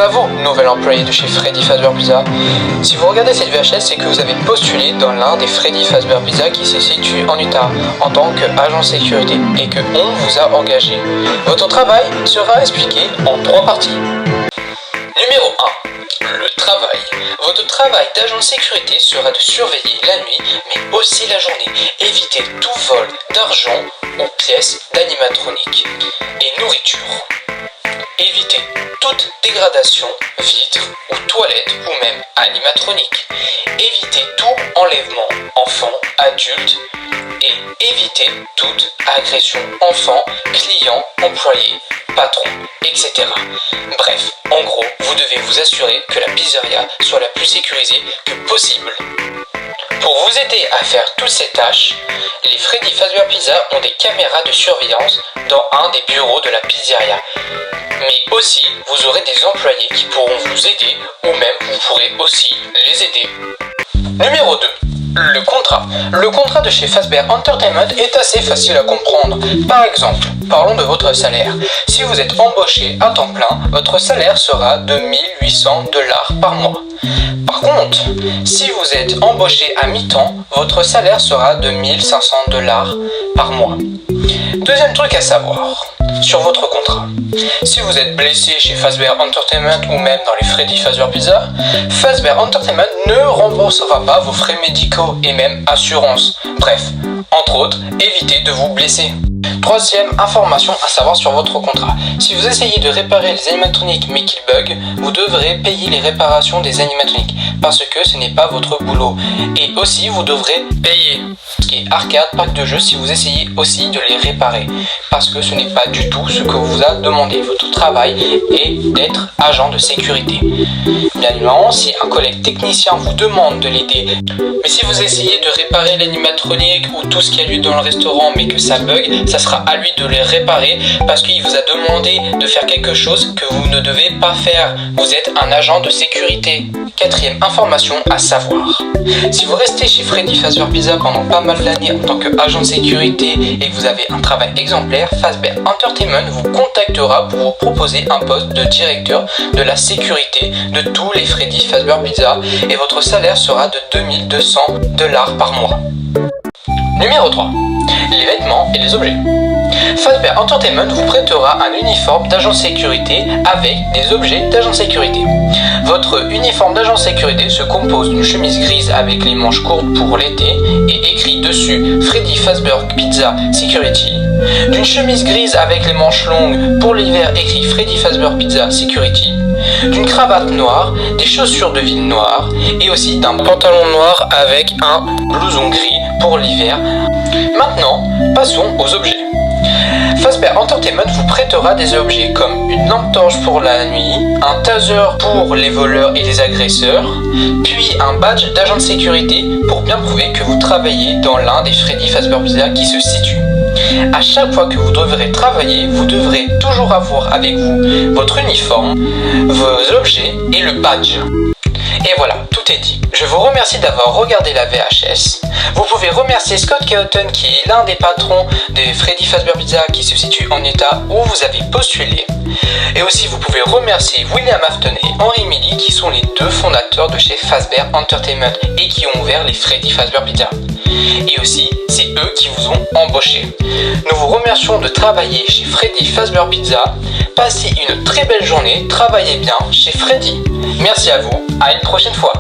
Bienvenue à vous, nouvel employé de chez Freddy Fazbear Pizza. Si vous regardez cette VHS, c'est que vous avez postulé dans l'un des Freddy Fazbear Pizza qui se situe en Utah en tant qu'agent sécurité et que on vous a engagé. Votre travail sera expliqué en 3 parties. Numéro 1. Le travail. Votre travail d'agent de sécurité sera de surveiller la nuit, mais aussi la journée. Évitez tout vol d'argent ou pièces d'animatronique et nourriture. Évitez toute dégradation, vitres ou toilettes ou même animatronique. Évitez tout enlèvement, enfants, adultes et évitez toute agression, enfants, clients, employés, patrons, etc. Bref, en gros, vous devez vous assurer que la pizzeria soit la plus sécurisée que possible. Pour vous aider à faire toutes ces tâches, les Freddy Fazbear Pizza ont des caméras de surveillance dans un des bureaux de la pizzeria. Mais aussi, vous aurez des employés qui pourront vous aider ou même vous pourrez aussi les aider. Numéro 2. Le contrat. Le contrat de chez Fazbear Entertainment est assez facile à comprendre. Par exemple, parlons de votre salaire. Si vous êtes embauché à temps plein, votre salaire sera de $1 800 par mois. Par contre, si vous êtes embauché à mi-temps, votre salaire sera de $1 500 par mois. Deuxième truc à savoir sur votre contrat. Si vous êtes blessé chez Fazbear Entertainment ou même dans les Freddy Fazbear Pizza, Fazbear Entertainment ne remboursera pas vos frais médicaux et même assurance. Bref, entre autres, évitez de vous blesser. Troisième information à savoir sur votre contrat. Si vous essayez de réparer les animatroniques mais qu'ils bug, vous devrez payer les réparations des animatroniques parce que ce n'est pas votre boulot. Et aussi vous devrez payer ce qui est arcade, pack de jeux si vous essayez aussi de les réparer parce que ce n'est pas du tout ce que vous a demandé. Votre travail est d'être agent de sécurité. Bien évidemment, si un collègue technicien vous demande de l'aider, mais si vous essayez de réparer l'animatronique ou tout ce qu'il y a lieu dans le restaurant mais que ça bug, ça sera à lui de les réparer parce qu'il vous a demandé de faire quelque chose que vous ne devez pas faire. Vous êtes un agent de sécurité. Quatrième information à savoir. Si vous restez chez Freddy Fazbear Pizza pendant pas mal d'années en tant qu'agent de sécurité et que vous avez un travail exemplaire, Fazbear Entertainment vous contactera pour vous proposer un poste de directeur de la sécurité de tous les Freddy Fazbear Pizza et votre salaire sera de $2200 par mois. Numéro 3. Les vêtements et les objets. Fazbear Entertainment vous prêtera un uniforme d'agent de sécurité avec des objets d'agent de sécurité. Votre uniforme d'agent de sécurité se compose d'une chemise grise avec les manches courtes pour l'été et écrit dessus Freddy Fazbear Pizza Security, d'une chemise grise avec les manches longues pour l'hiver écrit Freddy Fazbear Pizza Security, d'une cravate noire, des chaussures de ville noires et aussi d'un pantalon noir avec un blouson gris pour l'hiver. Maintenant, passons aux objets. Fazbear Entertainment vous prêtera des objets comme une lampe torche pour la nuit, un taser pour les voleurs et les agresseurs, puis un badge d'agent de sécurité pour bien prouver que vous travaillez dans l'un des Freddy Fazbear Pizza qui se situe. À chaque fois que vous devrez travailler, vous devrez toujours avoir avec vous votre uniforme, vos objets et le badge. Et voilà, tout est dit. Je vous remercie d'avoir regardé la VHS. Vous pouvez remercier Scott Keoton qui est l'un des patrons des Freddy Fazbear Pizza qui se situe en Utah où vous avez postulé. Et aussi vous pouvez remercier William Afton et Henry Milley qui sont les 2 fondateurs de chez Fazbear Entertainment et qui ont ouvert les Freddy Fazbear Pizza. Et aussi, c'est eux qui vous ont embauché. Nous vous remercions de travailler chez Freddy Fazbear Pizza. Passez une très belle journée, travaillez bien chez Freddy. Merci à vous, à une prochaine fois.